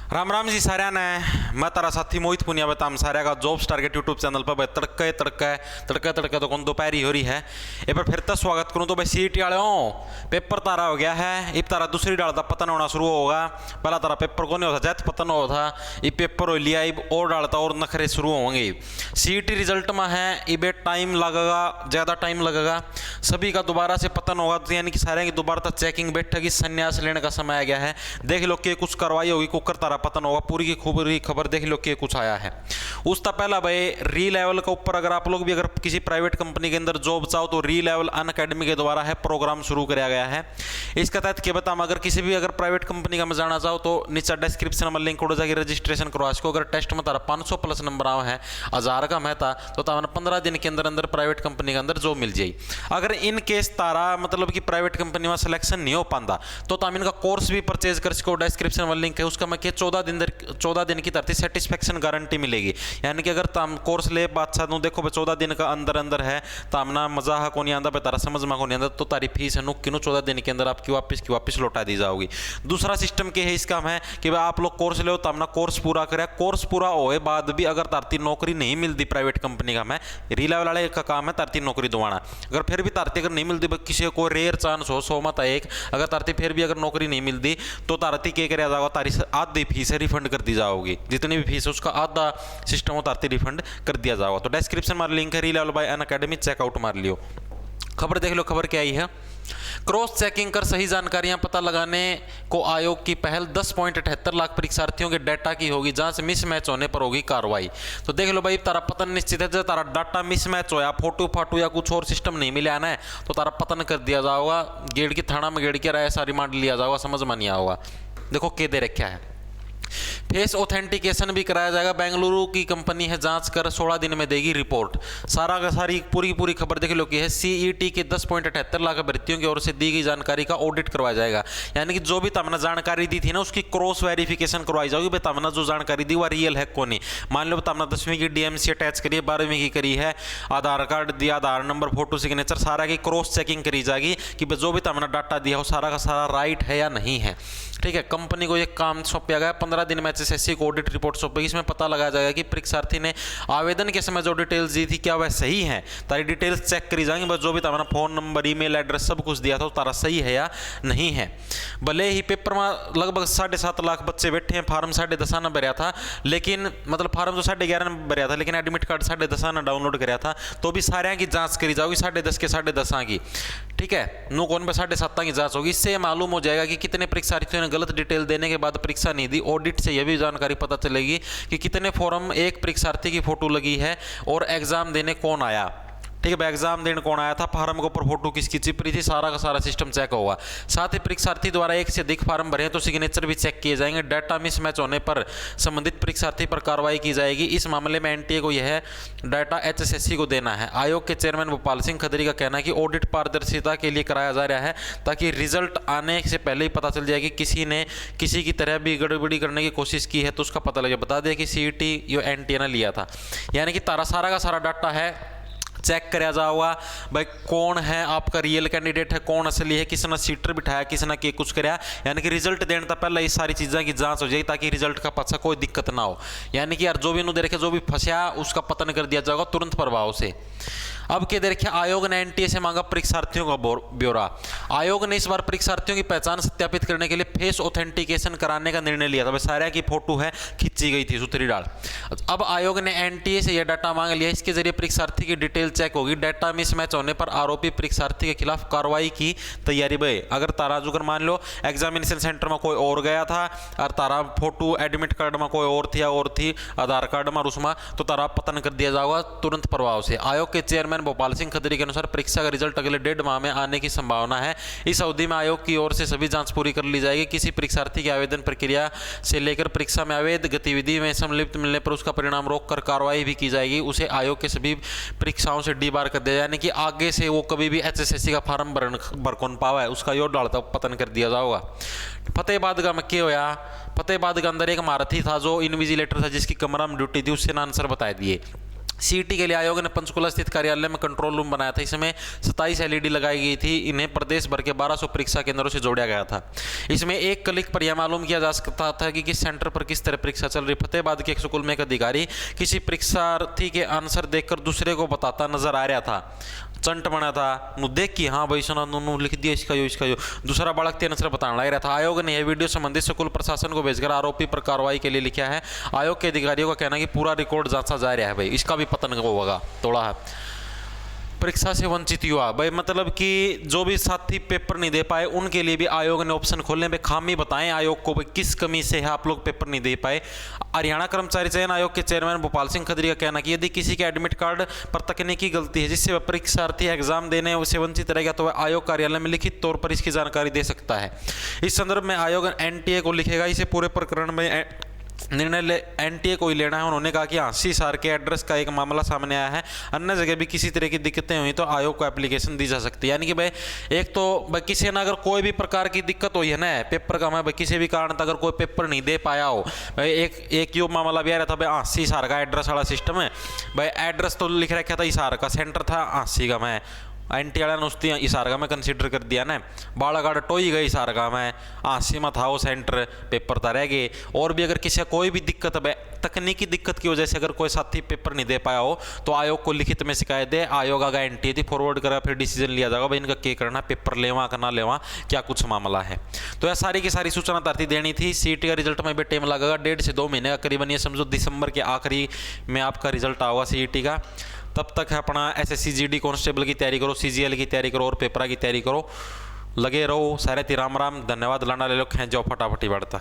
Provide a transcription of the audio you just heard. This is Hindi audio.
राम राम जी साਰਿਆਂ ने मैं तारा साथी मोहित पुनिया बताम सारे का जॉब्स टारगेट यूट्यूब चैनल पर तड़के तड़के तड़के तड़के तो कौन दोपहरी हो रही है ये पर फिर तो स्वागत करूँ तो भाई सीईटी वाले हो पेपर तारा हो गया है इब तारा दूसरी डाल का पतन होना शुरू होगा। पहला तारा पेपर को नहीं होता जैत पतन हो था ये पेपर हो लिया इब और डालता और नखरे शुरू होंगे। सीईटी रिजल्ट में है इब टाइम लगेगा, ज़्यादा टाइम लगेगा, सभी का दोबारा से पतन होगा, तो यानी कि सारे की दोबारा तक चेकिंग बैठेगी, संन्यास लेने का समय आ गया है। देख लो कि कुछ कार्रवाई होगी, कुकर तारा पतन होगा, पूरी की खूबरी खबर देख लो कि कुछ आया है। उसका पहला भाई री लेवल के ऊपर अगर आप लोग भी अगर किसी प्राइवेट कंपनी के अंदर जॉब चाहो तो री लेवल अनअकैडमी के द्वारा है प्रोग्राम शुरू किया गया है। इसके तहत क्या बताऊँ, अगर किसी भी अगर प्राइवेट कंपनी का में जाना चाहो तो नीचे डिस्क्रिप्शन में लिंक उड़ जाएगी, रजिस्ट्रेशन करवा सको। अगर टेस्ट में तारा 500 प्लस नंबर आओ है 1000 का महता तो तारा 15 दिन के अंदर अंदर प्राइवेट कंपनी के अंदर जॉब मिल जाएगी। अगर इन केस तारा मतलब कि प्राइवेट कंपनी में सिलेक्शन नहीं हो पाता तो ताम इनका कोर्स भी परचेज कर सको, डिस्क्रिप्शन में लिंक है उसका मैं 14 दिन की तरती सेटिस्फेक्शन गारंटी मिलेगी। यानी कि अगर ताम कोर्स ले बादशाह दूँ देखो 14 दिन का अंदर अंदर है तामना मजा को नहीं आता तारा समझ में को नहीं आता तो तारी फीस है नुक किनो 14 दिन के अंदर आपकी वापस लौटा दी जाओगी। दूसरा सिस्टम क्या है इसका है कि भाई आप लोग कोर्स ले तामना कोर्स पूरा करे, कोर्स पूरा होए बाद भी अगर तारती नौकरी नहीं मिलती प्राइवेट कंपनी का मैं री लेवल वाले का काम है तारती नौकरी दवाना। अगर फिर भी तारती अगर नहीं मिलती किसी को रेयर चांस हो 100 में एक अगर तारती फिर भी अगर नौकरी नहीं मिलती तो तारती क्या कराया जाएगा, तारी आधी फीस है रिफंड कर दी जाओगी, जितनी भी फीस है उसका आधा सिस्टम हो तारती रिफंड कर दिया जाएगा। तो डिस्क्रिप्शन में लिंक है री लेवल बाय अनअकैडमी, चेकआउट मार लियो। खबर देख लो, खबर क्या आई है। क्रॉस चेकिंग कर सही जानकारियां पता लगाने को आयोग की पहल, 10.78 लाख परीक्षार्थियों के डाटा की होगी जांच, मिसमैच होने पर होगी कार्रवाई। तो देख लो भाई तारा पतन निश्चित है, जब तारा डाटा मिसमैच होया फोटो फाटू या कुछ और सिस्टम नहीं मिला ना तो तारा पतन कर दिया जाएगा, गेड़ की थाना में गेड़ के राय सारी मार लिया जाएगा, समझ में नहीं आएगा। देखो के दे रखा है, फेस ऑथेंटिकेशन भी कराया जाएगा। बेंगलुरु की कंपनी है, जांच कर 16 दिन में देगी रिपोर्ट। सारा का सारी पूरी खबर देख लो कि है सीईटी के 10.78 लाख अभ्यर्थियों की ओर से दी गई जानकारी का ऑडिट करवाया जाएगा। यानी कि जो भी तमन्ना जानकारी दी थी ना उसकी क्रॉस वेरिफिकेशन करवाई जाएगी, भाई तमन्ना जो जानकारी दी वो रियल है कौन नहीं। मान लो तमन्ना 10वीं की डीएमसी अटैच करी है, 12वीं की करी है, आधार कार्ड दिया, आधार नंबर, फोटो, सिग्नेचर, सारा की क्रॉस चेकिंग करी जाएगी कि जो भी तमन्ना डाटा दिया हो सारा का सारा राइट है या नहीं है। ठीक है, कंपनी को एक काम सौंपा गया, 15 दिन में एचएसएससी को ऑडिट रिपोर्ट सौंपेगी। इसमें पता लगाया जाएगा कि परीक्षार्थी ने आवेदन के समय जो डिटेल्स दी थी क्या वह सही है, तारी डिटेल्स चेक करी जाएंगी, बस जो भी तुम्हारा फोन नंबर, ईमेल एड्रेस सब कुछ दिया था वो तारा सही है या नहीं है। भले ही पेपर में लगभग 7.5 लाख बच्चे बैठे हैं, फार्म 10.5 आना भरया था, लेकिन मतलब फार्म तो 11.5 में भरया था, लेकिन एडमिट कार्ड 10.5 आना डाउनलोड कराया था, तो भी सारे की जांच करी जाएगी 10.5 के 10.5 की। ठीक है, नो कौन पे 7.5 की जांच होगी। इससे मालूम हो जाएगा कि कितने परीक्षार्थियों ने गलत डिटेल देने के बाद परीक्षा नहीं दी। ऑडिट से यह भी जानकारी पता चलेगी कि कितने फॉर्म एक परीक्षार्थी की फोटो लगी है और एग्जाम देने कौन आया। ठीक है भाई, एग्जाम देने कौन आया था, फार्म के ऊपर फोटो किसकी चिपरी थी, सारा का सारा सिस्टम चेक होगा। साथ ही परीक्षार्थी द्वारा एक से अधिक फार्म भरे तो सिग्नेचर भी चेक किए जाएंगे। डाटा मिसमैच होने पर संबंधित परीक्षार्थी पर कार्रवाई की जाएगी। इस मामले में एनटीए को यह डाटा एचएसएससी को देना है। आयोग के चेयरमैन भोपाल सिंह खदरी का कहना है कि ऑडिट पारदर्शिता के लिए कराया जा रहा है ताकि रिजल्ट आने से पहले ही पता चल जाए कि किसी ने किसी की तरह भी गड़बड़ी करने की कोशिश की है तो उसका पता लगे। बता दें कि सीईटी यो एनटीए ने लिया था, यानी कि तारा सारा का सारा डाटा है चेक कराया जाएगा, भाई कौन है आपका रियल कैंडिडेट है, कौन असली है, किसने सीटर बिठाया, किसने के कुछ कराया। यानी कि रिजल्ट देने तक पहले ये सारी चीज़ों की जांच हो जाएगी ताकि रिजल्ट का पता कोई दिक्कत ना हो। यानी कि यार जो भी दे रखे जो भी फंसा उसका पतन कर दिया जाएगा तुरंत प्रभाव से। अब क्या दे रखे, आयोग ने एनटीए से मांगा परीक्षार्थियों का ब्यौरा। आयोग ने इस बार परीक्षार्थियों की पहचान सत्यापित करने के लिए फेस ऑथेंटिकेशन कराने का निर्णय लिया था। भाई सारे की फोटो है खींची गई थी सूत्री डाल। अब आयोग ने एनटीए से यह डाटा मांग लिया, इसके जरिए परीक्षार्थी की डिटेल चेक होगी। डाटा मिसमैच होने पर आरोपी परीक्षार्थी के खिलाफ कार्रवाई की तैयारी। भाई अगर तारा जुगर मान लो एग्जामिनेशन सेंटर में कोई और गया था और तारा फोटो एडमिट कार्ड में कोई और थी या और थी आधार कार्ड में उसमें तो तारा पतन कर दिया जाएगा तुरंत प्रभाव से। आयोग के चेयरमैन भोपाल सिंह खदरी के अनुसार परीक्षा का रिजल्ट अगले 1.5 माह में आने की संभावना है। इस अवधि में आयोग की ओर से सभी जांच पूरी कर ली जाएगी। किसी परीक्षार्थी की आवेदन प्रक्रिया से लेकर परीक्षा में अवैध गतिविधि में संलिप्त मिलने पर उसका परिणाम रोककर कार्रवाई भी की जाएगी। उसे आयोग के सभी परीक्षाओं से डीबार कर दिया, यानी कि आगे से वो कभी भी एचएसएससी का फार्म भर कौन पावा है उसका यो डालता पतन कर दिया जाएगा। फतेहाबाद का मक्के होया, फतेहाबाद के अंदर एक महारथी था जो इनविजिलेटर था जिसकी कमरा में ड्यूटी थी, उससे आंसर बता दिए। सीईटी के लिए आयोग ने पंचकुला स्थित कार्यालय में कंट्रोल रूम बनाया था। इसमें 27 एलईडी लगाई गई थी। इन्हें प्रदेश भर के 1200 परीक्षा केंद्रों से जोड़ा गया था। इसमें एक क्लिक पर यह मालूम किया जा सकता था कि किस सेंटर पर किस तरह परीक्षा चल रही। फतेहाबाद के एक स्कूल में एक अधिकारी किसी परीक्षार्थी के आंसर देखकर दूसरे को बताता नजर आ रहा था। चंट बना था, नु देख कि हाँ भाई सुना नु लिख दिया इसका यो। दूसरा बालक तीन आंसर बताने लग रहा था। आयोग ने यह वीडियो संबंधित स्कूल प्रशासन को भेजकर आरोपी पर कार्रवाई के लिए लिखा है। आयोग के अधिकारियों का कहना है कि पूरा रिकॉर्ड जांचा जा रहा है भाई, इसका भी पतन होगा तोड़ा है। परीक्षा से वंचित हुआ भाई, मतलब कि जो भी साथी पेपर नहीं दे पाए उनके लिए भी आयोग ने ऑप्शन खोलने पे खामी बताएं आयोग को, भाई किस कमी से है आप लोग पेपर नहीं दे पाए। हरियाणा कर्मचारी चयन आयोग के चेयरमैन भोपाल सिंह खत्री का कहना कि यदि किसी के एडमिट कार्ड पर तकनीकी गलती है जिससे वह परीक्षार्थी एग्जाम देने से वंचित रहेगा तो वह आयोग कार्यालय में लिखित तौर पर इसकी जानकारी दे सकता है। इस संदर्भ में आयोग एनटीए को लिखेगा। इसे पूरे प्रकरण में निर्णय एनटीए को ही लेना है। उन्होंने कहा कि सी सार के एड्रेस का एक मामला सामने आया है, अन्य जगह भी किसी तरह की दिक्कतें हुई तो आयोग को एप्लीकेशन दी जा सकती है। यानी कि भाई एक तो भाई किसी ने अगर कोई भी प्रकार की दिक्कत हुई है ना पेपर का, मैं भाई किसी भी कारण अगर कोई पेपर नहीं दे पाया हो भाई, एक यो मामला भी आ रहा था भाई सी सार का एड्रेस वाला सिस्टम है भाई। एड्रेस तो लिख रखा था इसार का, सेंटर था सी का, मैं एनटी वाला उसती इसार का मैं कंसिडर कर दिया ना। बालाघाट टोई गई इसार का मैं आसी में था वो सेंटर, पेपर था रह गए। और भी अगर किसी कोई भी दिक्कत है तकनीकी दिक्कत की वजह से अगर कोई साथी पेपर नहीं दे पाया हो तो आयोग को लिखित में शिकायत दे। आयोग आगे एनटी थी फॉरवर्ड करा, फिर डिसीजन लिया जाएगा भाई इनका क्या करना, पेपर लेवा का ना लेवा, क्या कुछ मामला है। तो यह सारी की सारी सूचना तारती देनी थी। सीईटी का रिजल्ट में भी टाइम लगेगा 1.5 से 2 महीने का करीबन, ये समझो दिसंबर के आखिरी में आपका रिजल्ट आएगा सीईटी का। तब तक है अपना एसएससी जीडी कांस्टेबल की तैयारी करो, सीजीएल की तैयारी करो और पेपरा की तैयारी करो, लगे रहो। सारे राम राम, धन्यवाद। लाना ले लो, खेच जाओ फटाफटी बढ़ता।